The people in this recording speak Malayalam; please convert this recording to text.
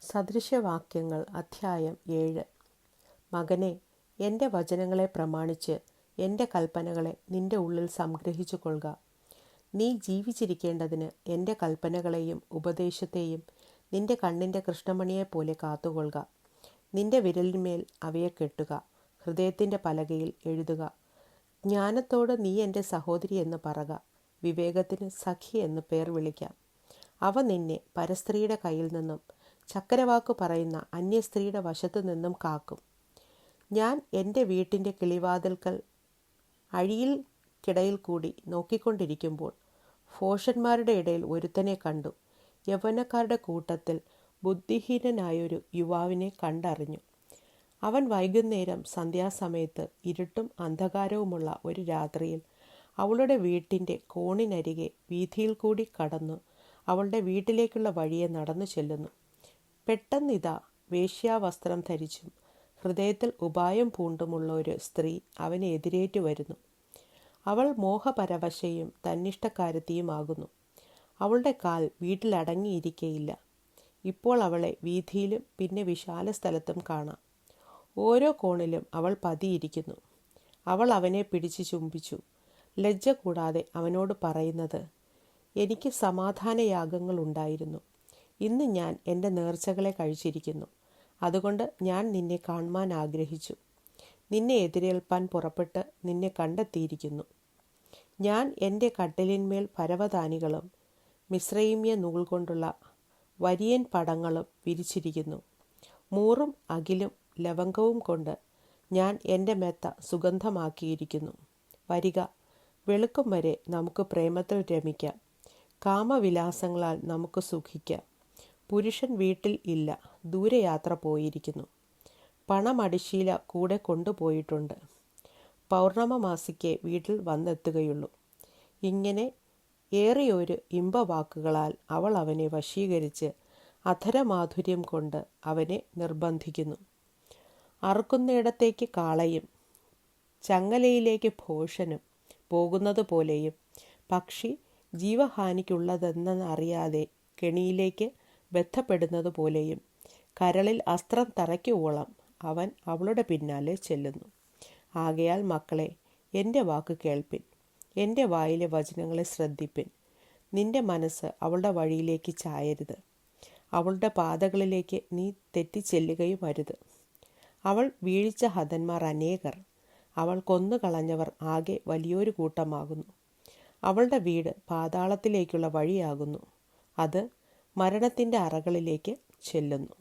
സദൃശവാക്യങ്ങൾ അധ്യായം 7. മകനെ, എൻ്റെ വചനങ്ങളെ പ്രമാണിച്ച് എൻ്റെ കൽപ്പനകളെ നിൻ്റെ ഉള്ളിൽ സംഗ്രഹിച്ചു കൊള്ളുക. നീ ജീവിച്ചിരിക്കേണ്ടതിന് എൻ്റെ കൽപ്പനകളെയും ഉപദേശത്തെയും നിൻ്റെ കണ്ണിൻ്റെ കൃഷ്ണമണിയെപ്പോലെ കാത്തുകൊള്ളുക. നിൻ്റെ വിരലിന്മേൽ അവയെ കെട്ടുക, ഹൃദയത്തിൻ്റെ പലകയിൽ എഴുതുക. ജ്ഞാനത്തോട് നീ എൻ്റെ സഹോദരി എന്ന് പറക, വിവേകത്തിന് സഖി എന്ന് പേർ വിളിക്കാം. അവ നിന്നെ പരസ്ത്രീയുടെ കയ്യിൽ നിന്നും ചക്കരവാക്കു പറയുന്ന അന്യസ്ത്രീയുടെ വശത്തു നിന്നും കാക്കും. ഞാൻ എൻ്റെ വീട്ടിൻ്റെ കിളിവാതിൽക്കൽ അഴിയിൽ കിടയിൽ കൂടി നോക്കിക്കൊണ്ടിരിക്കുമ്പോൾ ഭോഷന്മാരുടെ ഇടയിൽ ഒരുത്തനെ കണ്ടു. യൗവനക്കാരുടെ കൂട്ടത്തിൽ ബുദ്ധിഹീനനായൊരു യുവാവിനെ കണ്ടറിഞ്ഞു. അവൻ വൈകുന്നേരം സന്ധ്യാസമയത്ത് ഇരുട്ടും അന്ധകാരവുമുള്ള ഒരു രാത്രിയിൽ അവളുടെ വീട്ടിൻ്റെ കോണിനരികെ വീഥിയിൽ കൂടി കടന്നു അവളുടെ വീട്ടിലേക്കുള്ള വഴിയെ നടന്നു ചെല്ലുന്നു. പെട്ടെന്നിതാ വേശ്യാവസ്ത്രം ധരിച്ചും ഹൃദയത്തിൽ ഉപായം പൂണ്ടുമുള്ള ഒരു സ്ത്രീ അവനെ എതിരേറ്റു വരുന്നു. അവൾ മോഹപരവശയും തന്നിഷ്ടക്കാരത്തിയുമാകുന്നു. അവളുടെ കാൽ വീട്ടിലടങ്ങിയിരിക്കയില്ല. ഇപ്പോൾ അവളെ വീഥിയിലും പിന്നെ വിശാല സ്ഥലത്തും കാണാം. ഓരോ കോണിലും അവൾ പതിയിരിക്കുന്നു. അവൾ അവനെ പിടിച്ച് ചുംബിച്ചു. ലജ്ജ കൂടാതെ അവനോട് പറയുന്നത്, എനിക്ക് സമാധാനയാഗങ്ങൾ ഉണ്ടായിരുന്നു. ഇന്ന് ഞാൻ എൻ്റെ നേർച്ചകളെ കഴിച്ചിരിക്കുന്നു. അതുകൊണ്ട് ഞാൻ നിന്നെ കാണുവാൻ ആഗ്രഹിച്ചു. നിന്നെ എതിരേൽപ്പാൻ പുറപ്പെട്ട് നിന്നെ കണ്ടെത്തിയിരിക്കുന്നു. ഞാൻ എൻ്റെ കട്ടിലിന്മേൽ പരവതാനികളും മിസ്രയീമ്യ നൂൽ കൊണ്ടുള്ള വരിയൻ പടങ്ങളും വിരിച്ചിരിക്കുന്നു. മൂറും അകിലും ലവംഗവും കൊണ്ട് ഞാൻ എൻ്റെ മെത്ത സുഗന്ധമാക്കിയിരിക്കുന്നു. വരിക, വെളുക്കും വരെ നമുക്ക് പ്രേമത്തിൽ രമിക്കാം. കാമവിലാസങ്ങളാൽ നമുക്ക് സുഖിക്കാം. പുരുഷൻ വീട്ടിൽ ഇല്ല, ദൂരയാത്ര പോയിരിക്കുന്നു. പണമടിശീല കൂടെ കൊണ്ടുപോയിട്ടുണ്ട്. പൗർണമമാസിക്ക് വീട്ടിൽ വന്നെത്തുകയുള്ളൂ. ഇങ്ങനെ ഏറിയൊരു ഇമ്പവാക്കുകളാൽ അവൾ അവനെ വശീകരിച്ച് അധരമാധുര്യം കൊണ്ട് അവനെ നിർബന്ധിക്കുന്നു. അറുക്കുന്നിടത്തേക്ക് കാളയും ചങ്ങലയിലേക്ക് ഭോഷനും പോകുന്നത് പോലെയും പക്ഷി ജീവഹാനിക്കുള്ളതെന്നറിയാതെ കെണിയിലേക്ക് ബന്ധപ്പെടുന്നത് പോലെയും കരളിൽ അസ്ത്രം തറയ്ക്കുവോളം അവൻ അവളുടെ പിന്നാലെ ചെല്ലുന്നു. ആകയാൽ മക്കളെ, എൻ്റെ വാക്ക് കേൾപ്പിൻ, എൻ്റെ വായിലെ വചനങ്ങളെ ശ്രദ്ധിപ്പിൻ. നിന്റെ മനസ്സ് അവളുടെ വഴിയിലേക്ക് ചായരുത്. അവളുടെ പാതകളിലേക്ക് നീ തെറ്റിച്ചെല്ലുകയും അരുത്. അവൾ വീഴിച്ച ഹതന്മാർ അനേകർ, അവൾ കൊന്നുകളഞ്ഞവർ ആകെ വലിയൊരു കൂട്ടമാകുന്നു. അവളുടെ വീട് പാതാളത്തിലേക്കുള്ള വഴിയാകുന്നു, അത് മരണത്തിൻ്റെ അറകളിലേക്ക് ചെല്ലുന്നു.